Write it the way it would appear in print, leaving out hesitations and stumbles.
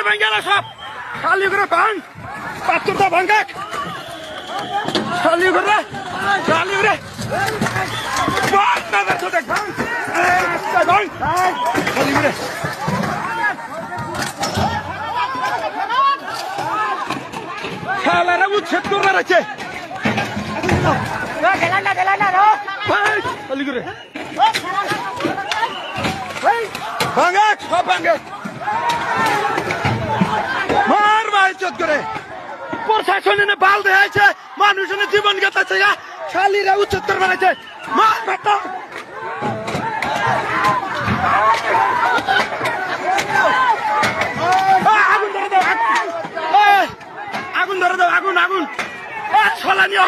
ভাঙ গেল সব খালি করে ভাঙ পাত্রটা ভাঙাক খালি করে খালি করে খালি করে খেলারা উচ্ছেদ করবার আছে খালি করে ভাঙাক সব ভাঙাক মার মাইজত করে প্রশাসনে বাল দেয়াছে মানুষের জীবন গেছে শালীরা উচ্ছেদ করবার আছে মার বেটা আগুন ধরে দাও আগুন ধরে দাও আগুন আগুন ছলা নিয়ে